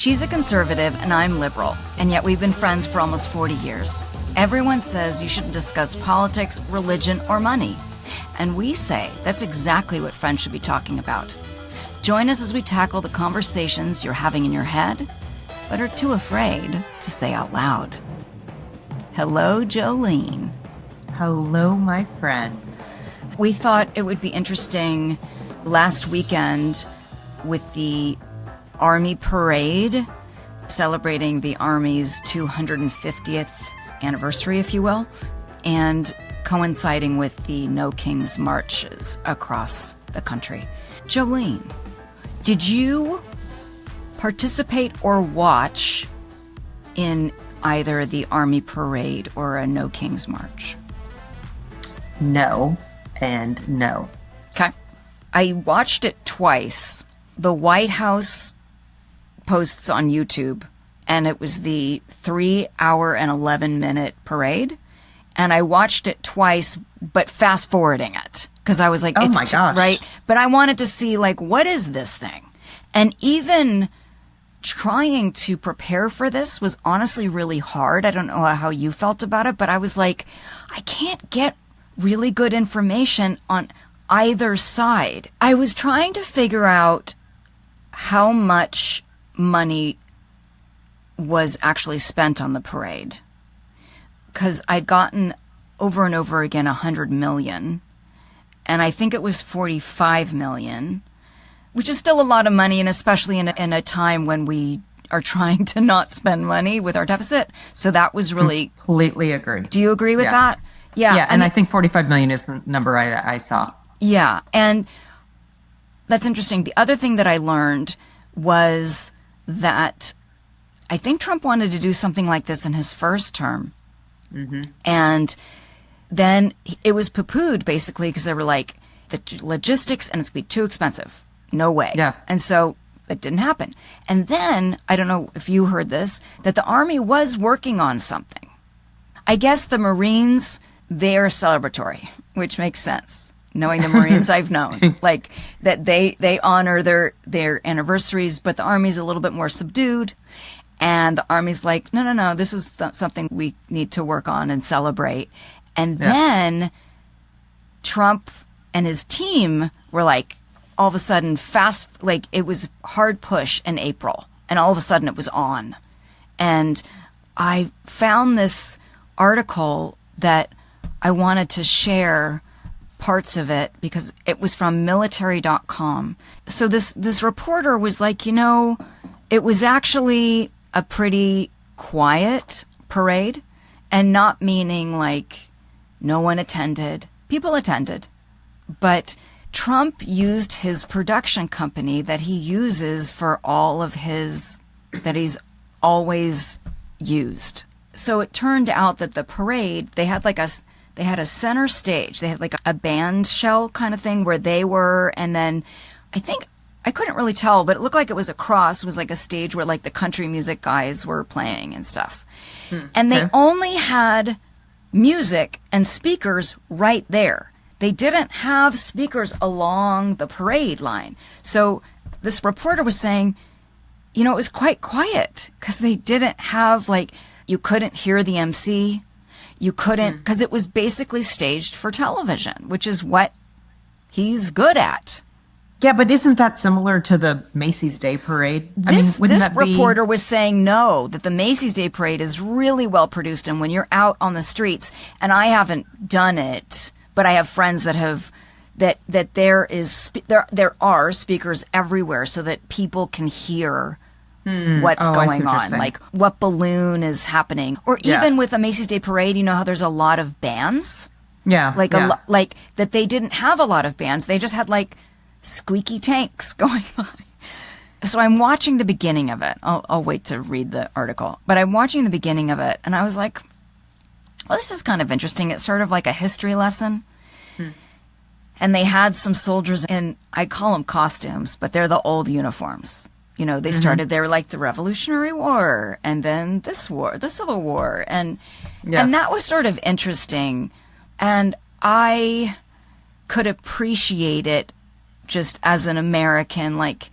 She's a conservative and I'm liberal, and yet we've been friends for almost 40 years. Everyone says you shouldn't discuss politics, religion, or money. And we say that's exactly what friends should be talking about. Join us as we tackle the conversations you're having in your head, but are too afraid to say out loud. Hello, Jolene. Hello, my friend. We thought it would be interesting last weekend with the Army Parade, celebrating the Army's 250th anniversary, if you will, and coinciding with the No Kings marches across the country. Jolene, did you participate or watch in either the Army Parade or a No Kings march? No and no. Okay. I watched it twice. The White House posts on YouTube, and it was the 3-hour and 11-minute parade. And I watched it twice, but fast forwarding it because I was like, oh it's my gosh. Right. But I wanted to see, like, what is this thing? And even trying to prepare for this was honestly really hard. I don't know how you felt about it, but I was like, I can't get really good information on either side. I was trying to figure out how much money was actually spent on the parade, because I'd gotten over and over again 100 million, and I think it was 45 million, which is still a lot of money, and especially in a time when we are trying to not spend money with our deficit. So that was really... Completely agree. Do you agree with that? Yeah. Yeah, and I think 45 million is the number I saw. Yeah, and that's interesting. The other thing that I learned was that I think Trump wanted to do something like this in his first term. Mm-hmm. And then it was poo-pooed, basically, because they were like, the logistics, and it's going to be too expensive. No way. Yeah. And so it didn't happen. And then, I don't know if you heard this, that the Army was working on something. I guess the Marines, they're celebratory, which makes sense. Knowing the Marines I've known, like that they honor their anniversaries, but the Army's a little bit more subdued. And the Army's like, no, this is something we need to work on and celebrate. And then Trump and his team were like, all of a sudden like it was hard push in April. And all of a sudden it was on. And I found this article that I wanted to share parts of it because it was from military.com. So this reporter was like, it was actually a pretty quiet parade, and not meaning like no one attended. People attended, but Trump used his production company that he uses for all of his, that he's always used. So it turned out that the parade, they had a center stage. They had like a band shell kind of thing where they were, and then I couldn't really tell, but it looked like it was across. It was like a stage where like the country music guys were playing and stuff. And they only had music and speakers right there. They didn't have speakers along the parade line. So this reporter was saying, it was quite quiet because they didn't have, like, you couldn't hear the MC. You couldn't, because it was basically staged for television, which is what he's good at. Yeah, but isn't that similar to the Macy's Day Parade? This reporter was saying no, that the Macy's Day Parade is really well produced, and when you're out on the streets, and I haven't done it, but I have friends that have, that there are speakers everywhere so that people can hear what's going on, like what balloon is happening, or even with a Macy's Day Parade, you know how there's a lot of bands, like that they didn't have a lot of bands, they just had like squeaky tanks going by. So I'm watching the beginning of it. I'll wait to read the article, but I'm watching the beginning of it, and I was like, well, this is kind of interesting. It's sort of like a history lesson. And they had some soldiers in, I call them costumes, but they're the old uniforms. They started, they were like the Revolutionary War, and then this war, the Civil War. And that was sort of interesting. And I could appreciate it just as an American, like,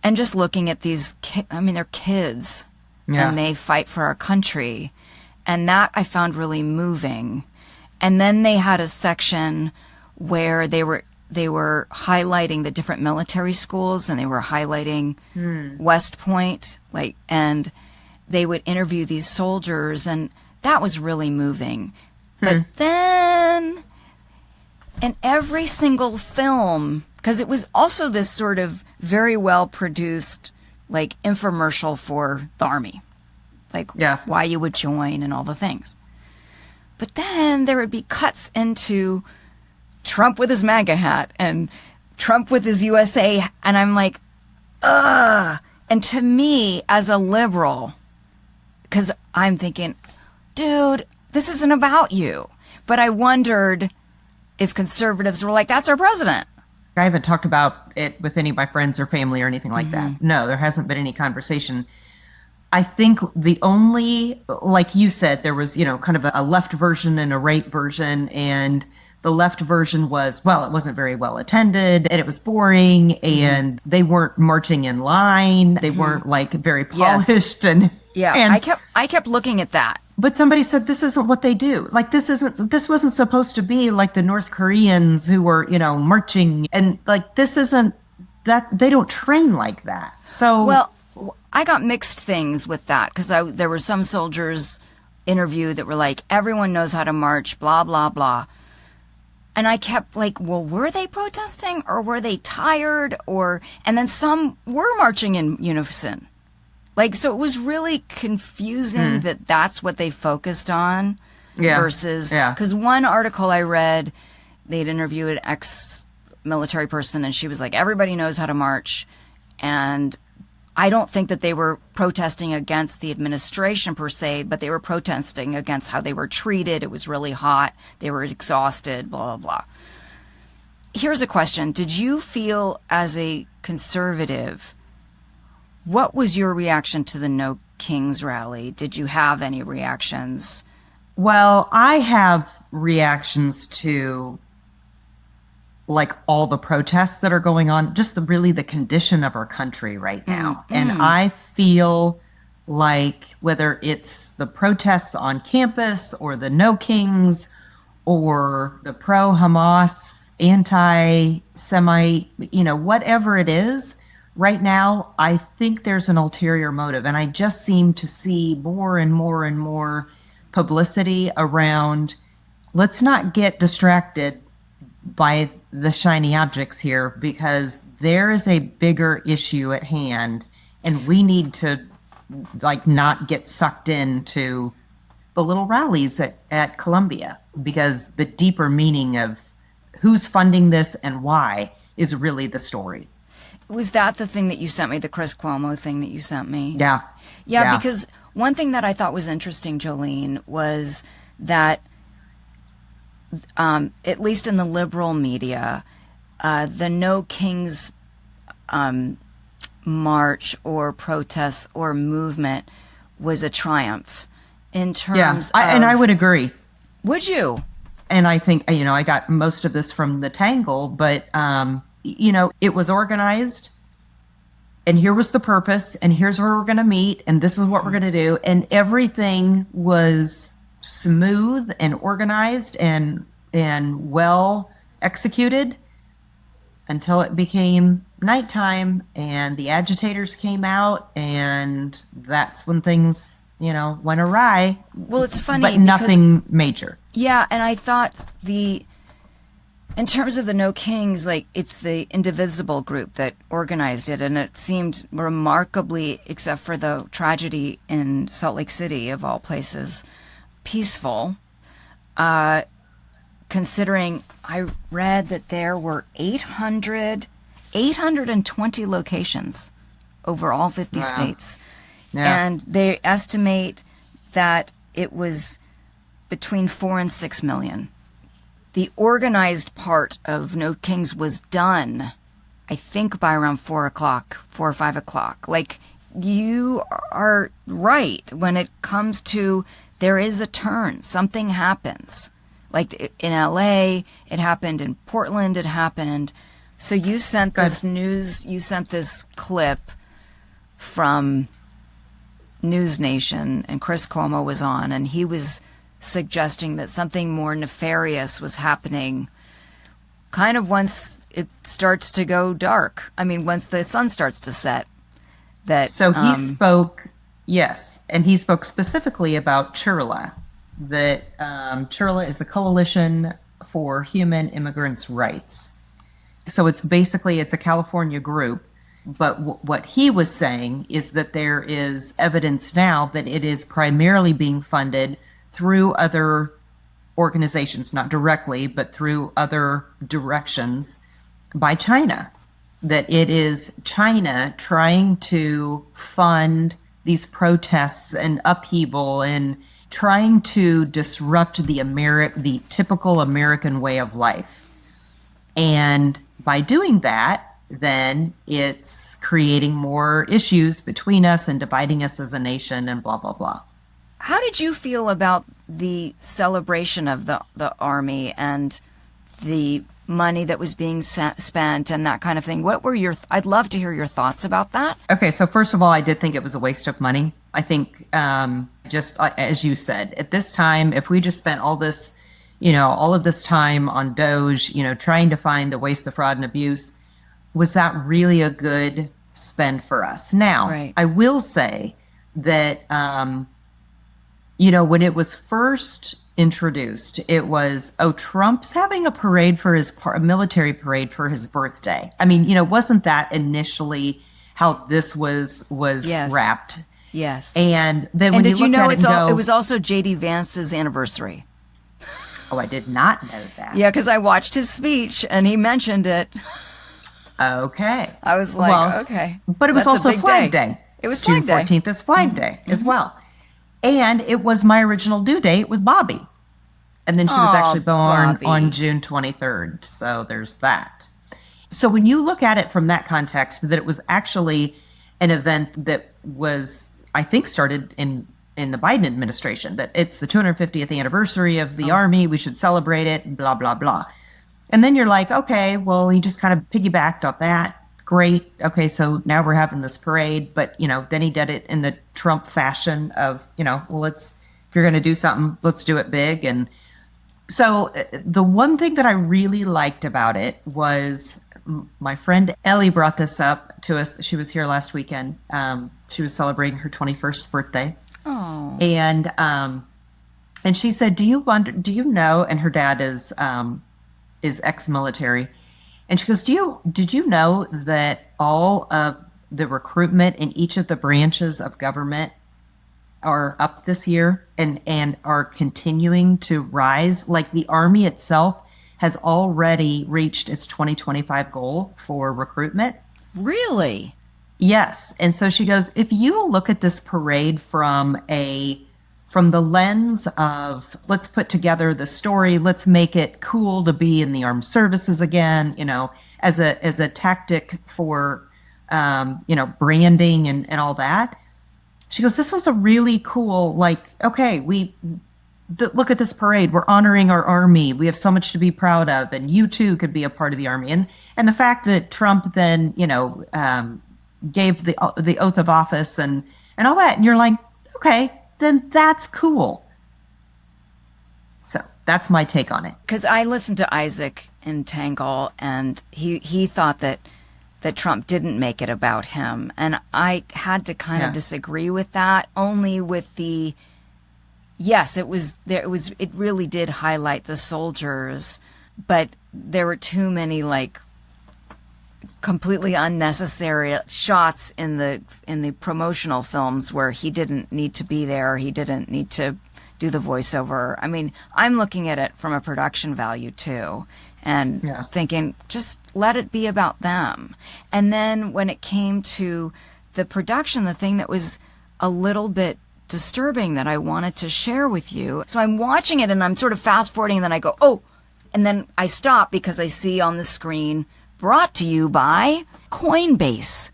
And just looking at these I mean, they're kids. Yeah. And they fight for our country. And that I found really moving. And then they had a section where they were highlighting the different military schools, and they were highlighting West Point, and they would interview these soldiers, and that was really moving. But then in every single film, because it was also this sort of very well produced infomercial for the Army, why you would join and all the things. But then there would be cuts into Trump with his MAGA hat and Trump with his USA. And I'm like, ugh. And to me, as a liberal, because I'm thinking, dude, this isn't about you. But I wondered if conservatives were like, that's our president. I haven't talked about it with any of my friends or family or anything like that. No, there hasn't been any conversation. I think the only, like you said, there was, kind of a left version and a right version. And the left version was, well, it wasn't very well attended and it was boring and they weren't marching in line. They weren't very polished. Yes. And I kept looking at that. But somebody said, this isn't what they do. This wasn't supposed to be like the North Koreans who were, marching. And this isn't that, they don't train like that. So, well, I got mixed things with that because there were some soldiers interviewed that were like, everyone knows how to march, blah, blah, blah. And I kept well, were they protesting or were they tired? And then some were marching in unison. So it was really confusing that that's what they focused on versus, because one article I read, they'd interviewed an ex-military person and she was like, everybody knows how to march. And I don't think that they were protesting against the administration per se, but they were protesting against how they were treated. It was really hot. They were exhausted, blah, blah, blah. Here's a question. Did you feel as a conservative, what was your reaction to the No Kings rally? Did you have any reactions? Well, I have reactions to all the protests that are going on, just the condition of our country right now. And I feel like whether it's the protests on campus or the No Kings or the pro-Hamas, anti-Semite, whatever it is, right now, I think there's an ulterior motive. And I just seem to see more and more and more publicity around, let's not get distracted by the shiny objects here, because there is a bigger issue at hand and we need to not get sucked into the little rallies at Columbia, because the deeper meaning of who's funding this and why is really the story. Was that the thing that you sent me, the Chris Cuomo thing that you sent me? Yeah, because one thing that I thought was interesting, Jolene, was that at least in the liberal media, the No Kings march or protest or movement was a triumph in terms of... and I would agree. Would you? And I think, I got most of this from the Tangle, but, it was organized and here was the purpose and here's where we're going to meet and this is what we're going to do. And everything was smooth and organized and well executed until it became nighttime and the agitators came out, and that's when things, went awry. Well, it's funny, but nothing major. Yeah, and I thought in terms of the No Kings, it's the Indivisible group that organized it, and it seemed remarkably, except for the tragedy in Salt Lake City, of all places, peaceful. Considering I read that there were 820 locations over all 50 states. Yeah. And they estimate that it was between 4 and 6 million. The organized part of No Kings was done, I think, by around 4 or 5 o'clock. You are right when it comes to there is a turn. Something happens. In LA, it happened. In Portland, it happened. So you sent you sent this clip from News Nation, and Chris Cuomo was on, and he was suggesting that something more nefarious was happening kind of once it starts to go dark. I mean, once the sun starts to set. So he spoke, yes, and he spoke specifically about CHIRLA. That CHIRLA is the Coalition for Human Immigrants' Rights. So it's a California group, but what he was saying is that there is evidence now that it is primarily being funded through other organizations, not directly, but through other directions by China. That it is China trying to fund these protests and upheaval and trying to disrupt the typical American way of life. And by doing that, then it's creating more issues between us and dividing us as a nation and blah, blah, blah. How did you feel about the celebration of the Army and the money that was being spent and that kind of thing? What were I'd love to hear your thoughts about that. Okay, so first of all, I did think it was a waste of money. I think, just as you said, at this time, if we just spent all of this time on Doge, trying to find the waste, the fraud, and abuse, was that really a good spend for us? Now, right. I will say that, when it was first introduced, it was, Trump's having a parade for a military parade for his birthday. I mean, wasn't that initially how this was Yes. wrapped? Yes. And then when did you look at it it was also J.D. Vance's anniversary. Oh, I did not know that. Yeah, because I watched his speech and he mentioned it. Okay. I was like, okay. But it was That's a also big Flag Day. It was Flag Day. June 14th is Flag Day as well. And it was my original due date with Bobby. And then she was actually born Bobby. on June 23rd. So there's that. So when you look at it from that context, that it was actually an event that was, I think, started in the Biden administration, that it's the 250th anniversary of the Army. We should celebrate it, blah, blah, blah. And then you're like, okay, well, he just kind of piggybacked on that. Great. Okay, so now we're having this parade. But, then he did it in the Trump fashion of, well, if you're going to do something, let's do it big. And so the one thing that I really liked about it was my friend Ellie brought this up to us. She was here last weekend. She was celebrating her 21st birthday. Oh. And she said, do you know, and her dad is ex-military. And she goes, did you know that all of the recruitment in each of the branches of government are up this year and are continuing to rise? Like the Army itself has already reached its 2025 goal for recruitment. Really? Yes. And so she goes, if you look at this parade from the lens of, let's put together the story, let's make it cool to be in the armed services again, as a tactic for, branding and all that. She goes, this was a really cool, okay, look at this parade. We're honoring our Army. We have so much to be proud of. And you too could be a part of the Army. And the fact that Trump then, gave the oath of office and all that. And you're like, okay, then that's cool. So that's my take on it. Because I listened to Isaac in Tangle, and he thought that Trump didn't make it about him. And I had to kind of disagree with that, only with yes, it really did highlight the soldiers, but there were too many completely unnecessary shots in the promotional films where he didn't need to be there. He didn't need to do the voiceover. I mean, I'm looking at it from a production value too, and thinking just let it be about them. And then when it came to the production, the thing that was a little bit disturbing that I wanted to share with you. So I'm watching it and I'm sort of fast forwarding, and then I go, oh, and then I stop because I see on the screen, brought to you by Coinbase.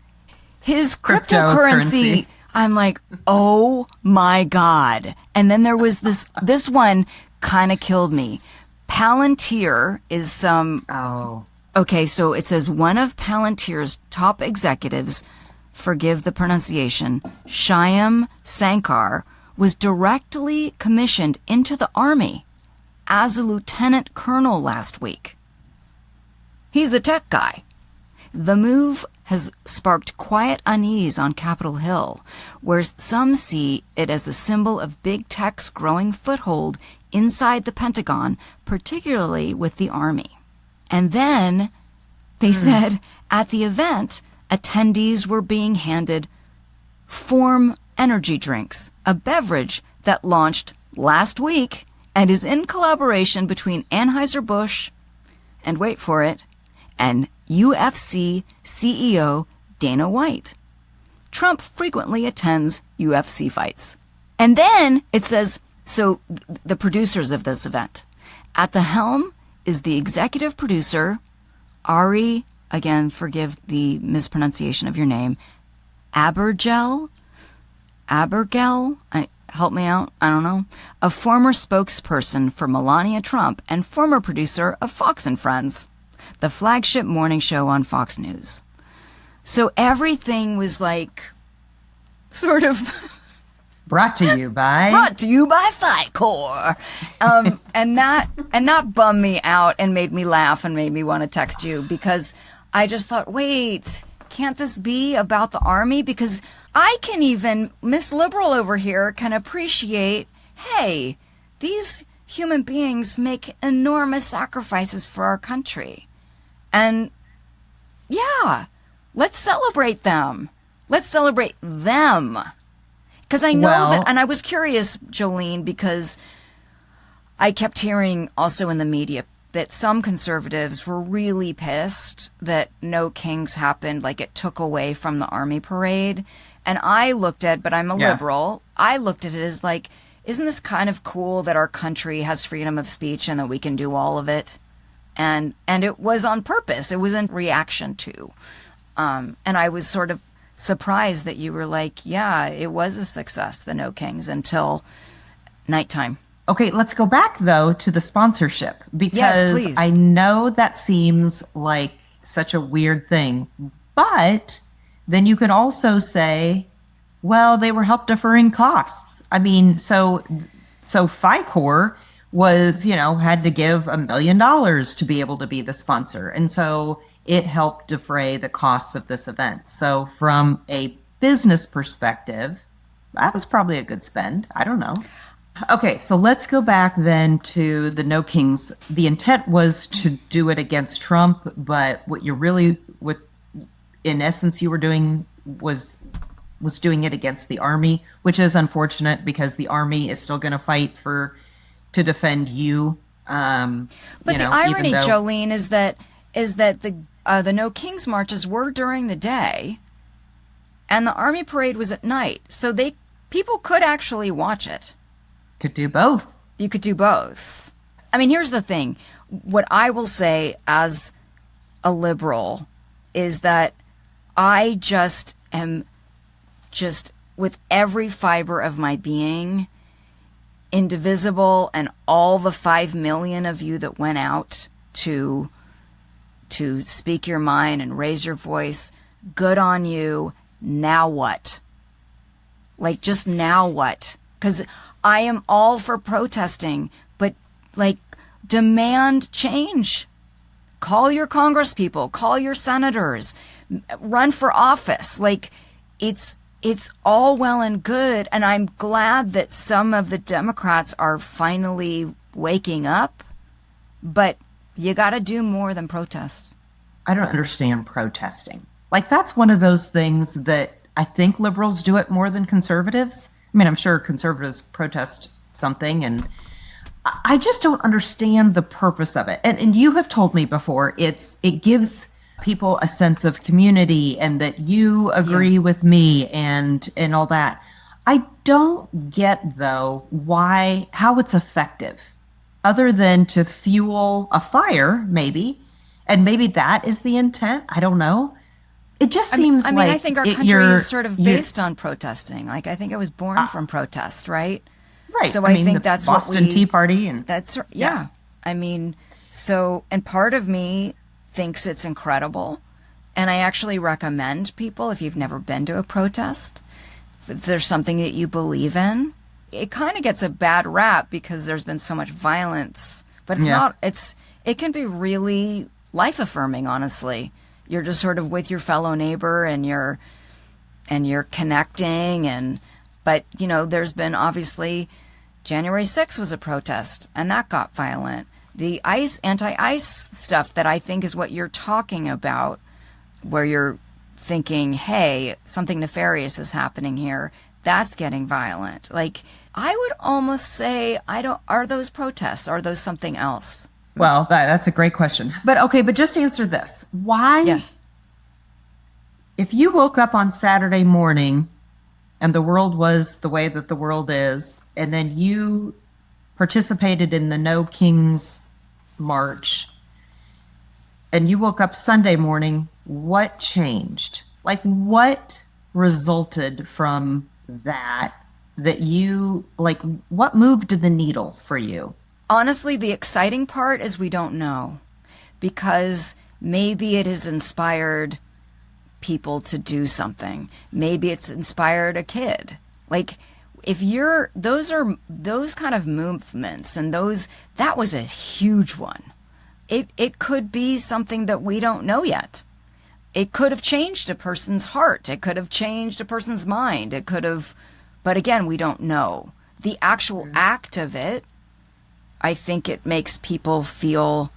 His cryptocurrency. I'm like, oh my God. And then there was this one kind of killed me. Palantir is some Okay, so it says one of Palantir's top executives, forgive the pronunciation, Shyam Sankar, was directly commissioned into the Army as a lieutenant colonel last week. He's a tech guy. The move has sparked quiet unease on Capitol Hill, where some see it as a symbol of big tech's growing foothold inside the Pentagon, particularly with the Army. And then they said at the event, attendees were being handed Form energy drinks, a beverage that launched last week and is in collaboration between Anheuser-Busch and, wait for it, and UFC CEO Dana White. Trump frequently attends UFC fights. And then it says, so the producers of this event. At the helm is the executive producer, Ari, again, forgive the mispronunciation of your name, Abergel, help me out, I don't know, a former spokesperson for Melania Trump and former producer of Fox and Friends, the flagship morning show on Fox News. So everything was like sort of brought to you by Ficor. And that bummed me out and made me laugh and made me want to text you, because I just thought, wait, can't this be about the Army? Because I can even, Miss Liberal over here, can appreciate, hey, these human beings make enormous sacrifices for our country. And yeah, let's celebrate them. Let's celebrate them. Because I know that, and I was curious, Jolene, because I kept hearing also in the media that some conservatives were really pissed that no Kings happened, like it took away from the Army parade. And I looked at, but I'm a liberal, I looked at it as like, isn't this kind of cool that our country has freedom of speech and that we can do all of it? And it was on purpose. It was in reaction to. And I was sort of surprised that you were like, yeah, it was a success, the No Kings, until nighttime. Okay, let's go back, though, to the sponsorship, because yes, please. I know that seems like such a weird thing, but then you could also say, well, they were help deferring costs. I mean, so Ficor was, had to give $1 million to be able to be the sponsor. And so it helped defray the costs of this event. So from a business perspective, that was probably a good spend. I don't know. Okay, so let's go back then to the No Kings. The intent was to do it against Trump, but what in essence you were doing was doing it against the Army, which is unfortunate because the Army is still going to fight to defend you. But the irony, Jolene, is that the No Kings marches were during the day, and the Army parade was at night, so people could actually watch it. Could do both. You could do both. I mean, here's the thing. What I will say as a liberal is that I just am with every fiber of my being, indivisible, and all the 5 million of you that went out to speak your mind and raise your voice, good on you. Now what? Like, just now what? Because I am all for protesting, but demand change. Call your congresspeople, call your senators, run for office. It's all well and good, and I'm glad that some of the Democrats are finally waking up, but you got to do more than protest. I don't understand protesting. That's one of those things that I think liberals do it more than conservatives. I mean, I'm sure conservatives protest something, and I just don't understand the purpose of it. And you have told me before, it gives people a sense of community and that you agree with me and all that. I don't get, though, how it's effective, other than to fuel a fire, maybe. And maybe that is the intent. I don't know. It just seems like... I think our country is sort of based on protesting. I think it was born from protest, right? Right. So I think that's Boston Tea Party. That's, yeah. I mean, and part of me thinks it's incredible. And I actually recommend people, if you've never been to a protest, if there's something that you believe in, it kind of gets a bad rap because there's been so much violence, but it's not, it can be really life affirming, honestly. You're just sort of with your fellow neighbor and you're connecting but you know, there's been obviously January 6th was a protest and that got violent. The anti-ICE stuff that I think is what you're talking about, where you're thinking, hey, something nefarious is happening here, that's getting violent. Like, I would almost say, are those protests? Are those something else? Well, that's a great question. But okay, but just answer this. Why? Yes. If you woke up on Saturday morning and the world was the way that the world is, and then you participated in the No Kings March, and you woke up Sunday morning, what changed? Like, what resulted from that you, like, what moved the needle for you? Honestly, the exciting part is we don't know, because maybe it has inspired people to do something. Maybe it's inspired a kid. Like, if you're, those kind of movements and that was a huge one. It could be something that we don't know yet. It could have changed a person's heart. It could have changed a person's mind. It could have, but again, we don't know. The actual act of it, I think it makes people feel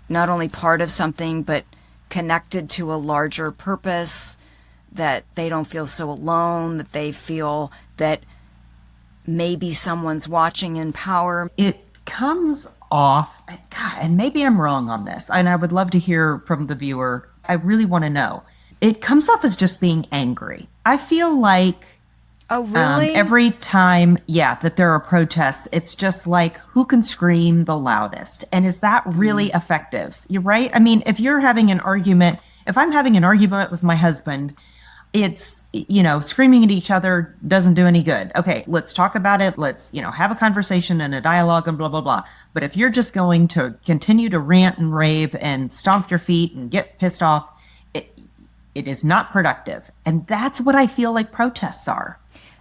not only part of something, but connected to a larger purpose, that they don't feel so alone, that they feel that maybe someone's watching in power. It comes off, God, and maybe I'm wrong on this, and I would love to hear from the viewer. I really want to know. It comes off as just being angry. I feel like Oh, really? every time, that there are protests, it's just like, who can scream the loudest? And is that really effective? You're right. I mean, if I'm having an argument with my husband, it's, screaming at each other doesn't do any good. Okay, let's talk about it. Let's, have a conversation and a dialogue and blah, blah, blah. But if you're just going to continue to rant and rave and stomp your feet and get pissed off, it is not productive. And that's what I feel like protests are.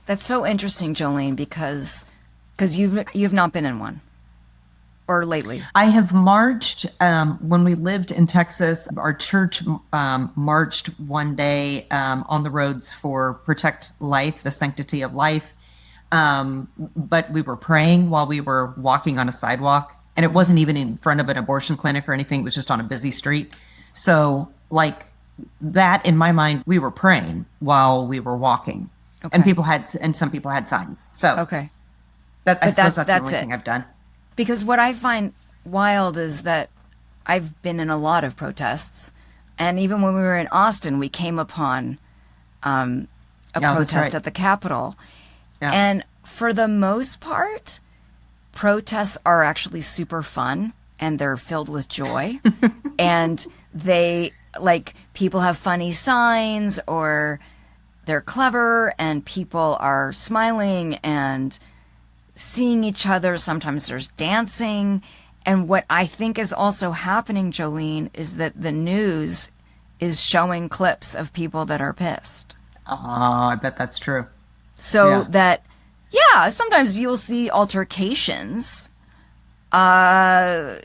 That's so interesting, Jolene, because you've not been in one, or lately. I have marched when we lived in Texas. Our church marched one day on the roads for Protect Life, the sanctity of life. But we were praying while we were walking on a sidewalk, and it wasn't even in front of an abortion clinic or anything. It was just on a busy street. So, like that, in my mind, we were praying while we were walking. Okay. And some people had signs. So okay, I suppose that's the only thing I've done. Because what I find wild is that I've been in a lot of protests, and even when we were in Austin, we came upon a protest at the Capitol, and for the most part, protests are actually super fun and they're filled with joy, and people have funny signs, or they're clever, and people are smiling and seeing each other. Sometimes there's dancing. And what I think is also happening, Jolene, is that the news is showing clips of people that are pissed. Oh, I bet that's true. So sometimes you'll see altercations, but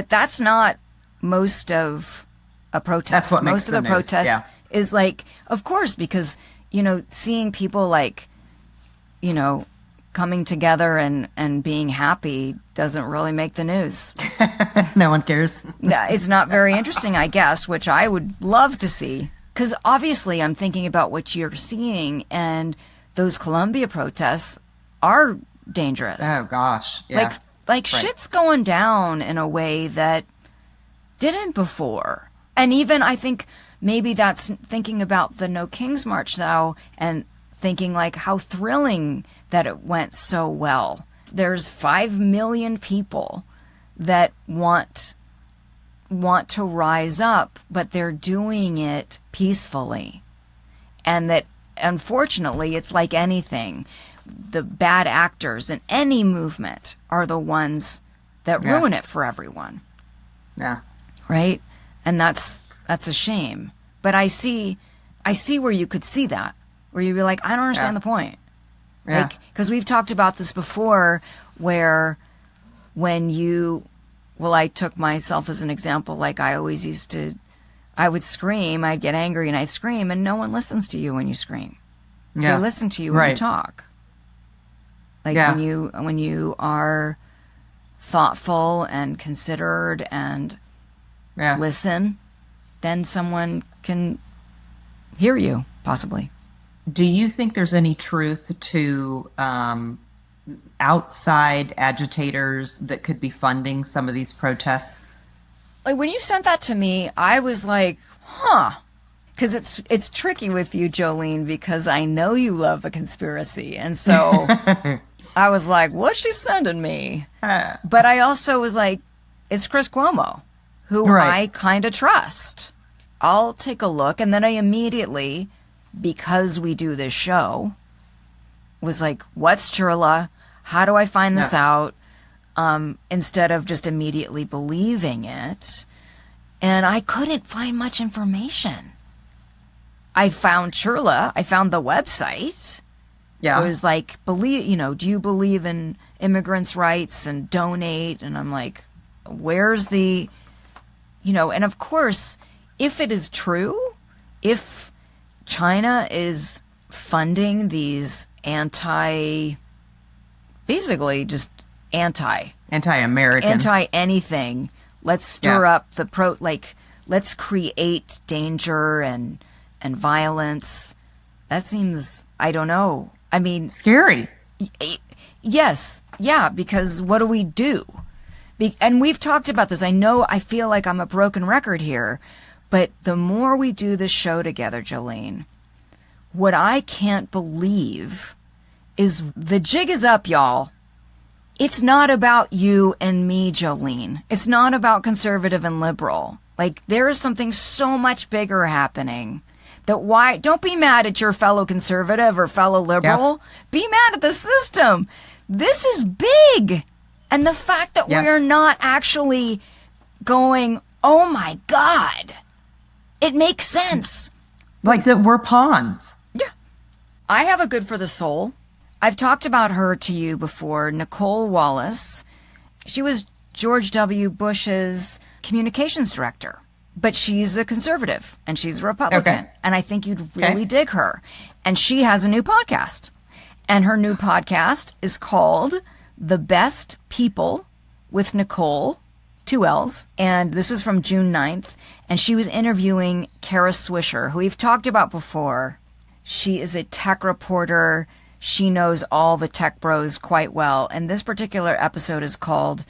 that's not most of a protest. That's what most makes of the protest is like, of course, because seeing people coming together and being happy doesn't really make the news. No one cares. No, it's not very interesting, I guess, which I would love to see. Because obviously I'm thinking about what you're seeing, and those Columbia protests are dangerous. Oh, gosh. Yeah. Like shit's going down in a way that didn't before. And even I think maybe that's thinking about the No Kings March, though, and thinking like how thrilling that it went so well. There's 5 million people that want to rise up, but they're doing it peacefully. And that, unfortunately, it's like anything. The bad actors in any movement are the ones that ruin it for everyone. Yeah. Right? And that's a shame. But I see where you could see that, where you'd be like, I don't understand the point. Yeah. Like, because we've talked about this before, where I took myself as an example. Like, I would scream, I'd get angry and I'd scream, and no one listens to you when you scream. Yeah. They listen to you when you talk. Like, when you are thoughtful and considered and listen, then someone can hear you, possibly. Do you think there's any truth to outside agitators that could be funding some of these protests? Like, when you sent that to me, I was like, huh. Because it's tricky with you, Jolene, because I know you love a conspiracy. And so I was like, what's she sending me? But I also was like, it's Chris Cuomo, who I kind of trust. I'll take a look. And then I immediately, because we do this show, was like, what's Churla? How do I find this out? Instead of just immediately believing it. And I couldn't find much information. I found Churla. I found the website. Yeah. It was like, do you believe in immigrants' rights and donate? And I'm like, where's the, and of course, if it is true, if China is funding these basically just anti-American, anti-anything, let's stir up let's create danger and violence. That seems, I don't know. I mean, scary. Yes. Yeah. Because what do we do? And we've talked about this. I feel like I'm a broken record here, but the more we do this show together, Jolene, what I can't believe is the jig is up, y'all. It's not about you and me, Jolene. It's not about conservative and liberal. Like, there is something so much bigger happening. Don't be mad at your fellow conservative or fellow liberal. Be mad at the system. This is big. And the fact that we're not actually going, oh my God, it makes sense. Like that we're pawns. Yeah. I have a good for the soul. I've talked about her to you before, Nicole Wallace. She was George W. Bush's communications director. But she's a conservative, and she's a Republican, and I think you'd really dig her. And she has a new podcast, and her new podcast is called The Best People with Nicole, 2 L's, and this was from June 9th, and she was interviewing Kara Swisher, who we've talked about before. She is a tech reporter. She knows all the tech bros quite well, and this particular episode is called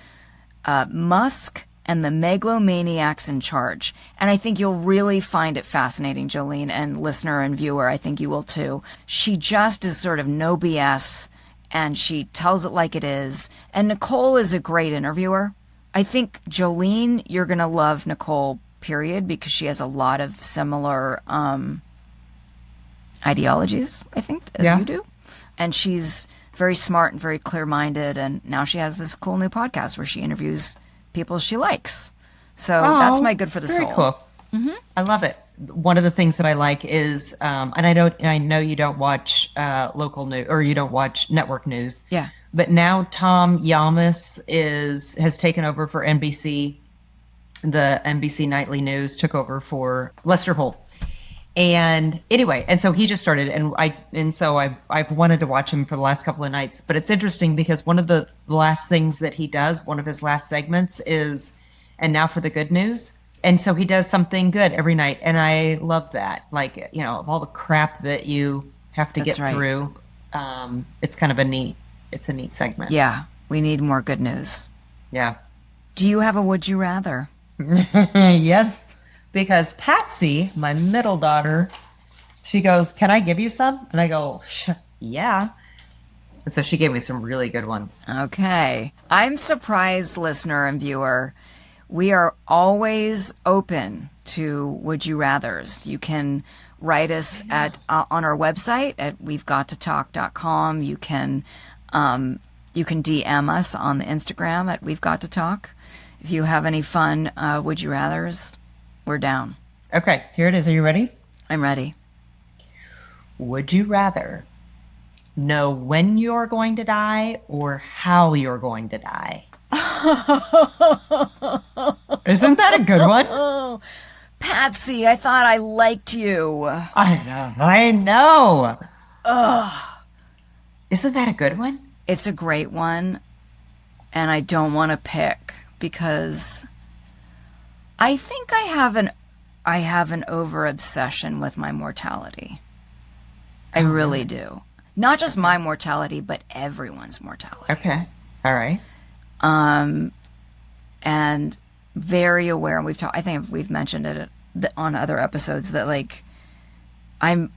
Musk and the Megalomaniacs in Charge. And I think you'll really find it fascinating, Jolene, and listener and viewer, I think you will too. She just is sort of no BS, and she tells it like it is. And Nicole is a great interviewer. I think, Jolene, you're going to love Nicole, period, because she has a lot of similar ideologies, I think, as you do. And she's very smart and very clear-minded, and now she has this cool new podcast where she interviews people she likes. So that's my good for the soul. Very cool. Mm-hmm. I love it. One of the things that I like is, and I know you don't watch local news, or you don't watch network news. Yeah. But now Tom Yamas has taken over for NBC. The NBC Nightly News took over for Lester Holt. And anyway, and so he just started, and so I've wanted to watch him for the last couple of nights. But it's interesting because one of the last things that he does, one of his last segments is, and now for the good news. And so he does something good every night, and I love that. Like, of all the crap that you have to get through, it's kind of a neat segment. Yeah, we need more good news. Yeah. Do you have a would you rather? Yes. Because Patsy, my middle daughter, she goes, "Can I give you some?" And I go, "Yeah." And so she gave me some really good ones. Okay. I'm surprised, listener and viewer. We are always open to would you rathers. You can write us at on our website at we'vegottatalk.com. You can DM us on the Instagram at We've Got to Talk. If you have any fun would you rathers, We're down. Okay, here it is. Are you ready? I'm ready. Would you rather know when you're going to die or how you're going to die? Isn't that a good one? Oh, Patsy, I thought I liked you. I know. Ugh. Isn't that a good one? It's a great one, and I don't want to pick because I think I have an over obsession with my mortality. I really do. Not just my mortality, but everyone's mortality. Okay. All right. And very aware. And I think we've mentioned it on other episodes that like, I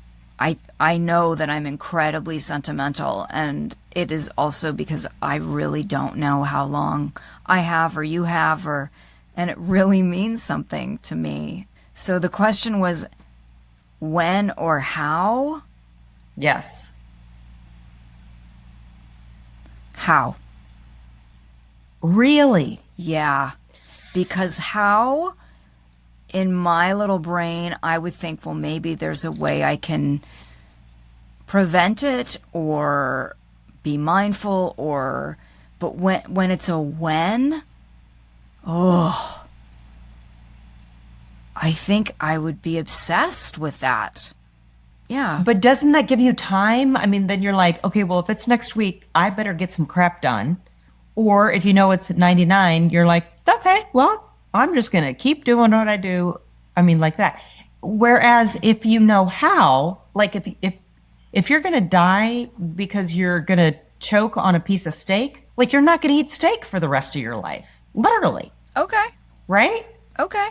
know that I'm incredibly sentimental, and it is also because I really don't know how long I have or you have, and it really means something to me. So the question was when or how? Yes. How? Really? Yeah. Because how, in my little brain, I would think, well, maybe there's a way I can prevent it or be mindful but when it's a when, I think I would be obsessed with that. Yeah. But doesn't that give you time? I mean, then you're like, okay, well, if it's next week, I better get some crap done. Or if you know it's at 99, you're like, okay, well, I'm just going to keep doing what I do. I mean, like that. Whereas if you know how, like if you're going to die because you're going to choke on a piece of steak, like you're not going to eat steak for the rest of your life. Literally. Okay. Right? Okay.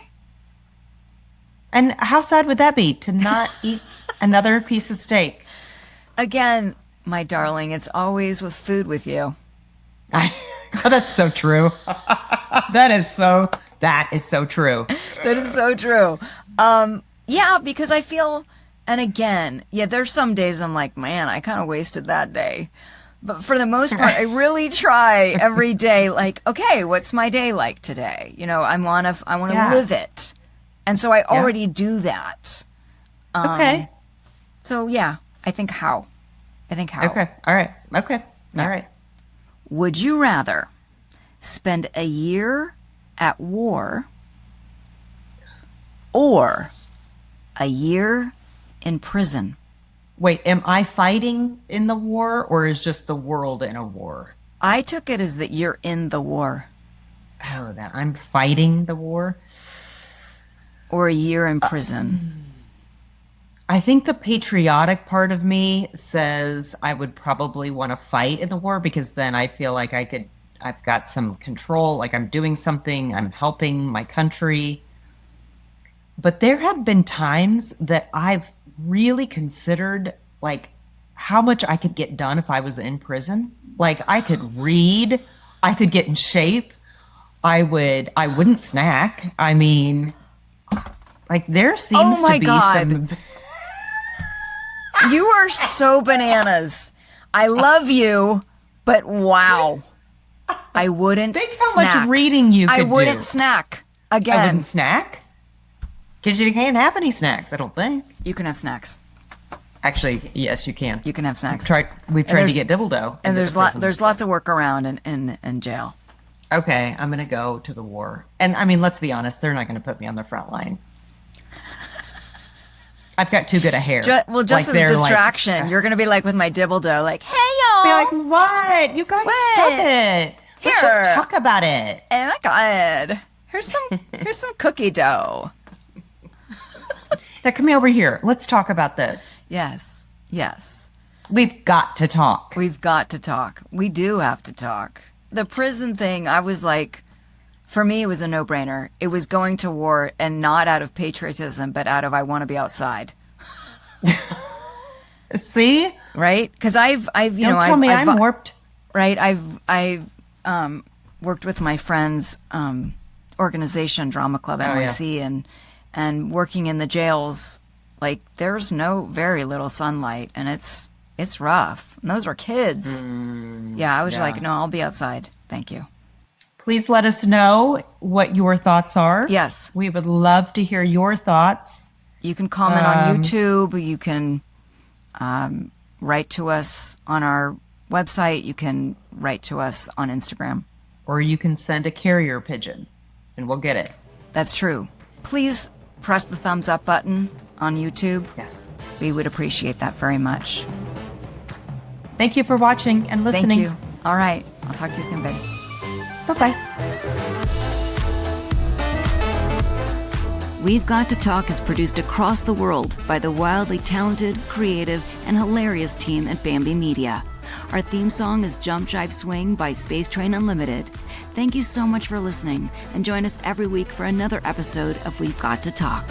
And how sad would that be to not eat another piece of steak? Again, my darling, it's always with food with you. That's so true. That is so true. That is so true. Yeah, because I feel, and again, yeah, there's some days I'm like, man, I kind of wasted that day. But for the most part, I really try every day, like, okay, what's my day like today? You know, I want to live it. And so I already do that. Okay. So yeah, I think how. Okay. All right. Okay. All right. Would you rather spend a year at war or a year in prison? Wait, am I fighting in the war or is just the world in a war? I took it as that you're in the war. Oh, that I'm fighting the war? Or a year in prison. I think the patriotic part of me says I would probably want to fight in the war because then I feel like I've got some control, like I'm doing something, I'm helping my country. But there have been times that I've really considered like how much I could get done if I was in prison. Like I could read, I could get in shape, I wouldn't snack. I mean, like there seems to be some. You are so bananas. I love you, but wow. I wouldn't Think how snack. much reading you could do. I wouldn't snack again. I wouldn't snack? Because you can't have any snacks, I don't think. You can have snacks. Actually, yes, you can. You can have snacks. We've tried to get dibble dough. And there's lots of work around in jail. Okay, I'm going to go to the war. And I mean, let's be honest, they're not going to put me on the front line. I've got too good a hair. Just as a distraction, you're going to be like with my dibble dough, like, hey, y'all. Be like, what? You guys stop it. Let's just talk about it. Oh, my God. Here's some cookie dough. Now, come over here. Let's talk about this. Yes. Yes. We've got to talk. We've got to talk. We do have to talk. The prison thing, I was like, for me, it was a no-brainer. It was going to war, and not out of patriotism, but out of I want to be outside. See? Right? Because I've Don't tell me I'm warped. Right? I've worked with my friend's organization, Drama Club NYC, and working in the jails. Like there's very little sunlight, and it's rough. And those are kids. Yeah, I was like, no, I'll be outside. Thank you. Please let us know what your thoughts are. Yes. We would love to hear your thoughts. You can comment on YouTube. You can write to us on our website. You can write to us on Instagram. Or you can send a carrier pigeon and we'll get it. That's true. Please press the thumbs up button on YouTube. Yes. We would appreciate that very much. Thank you for watching and listening. Thank you. All right. I'll talk to you soon, babe. Bye-bye. We've Got to Talk is produced across the world by the wildly talented, creative, and hilarious team at Bambi Media. Our theme song is Jump Jive Swing by Space Train Unlimited. Thank you so much for listening, and join us every week for another episode of We've Got to Talk.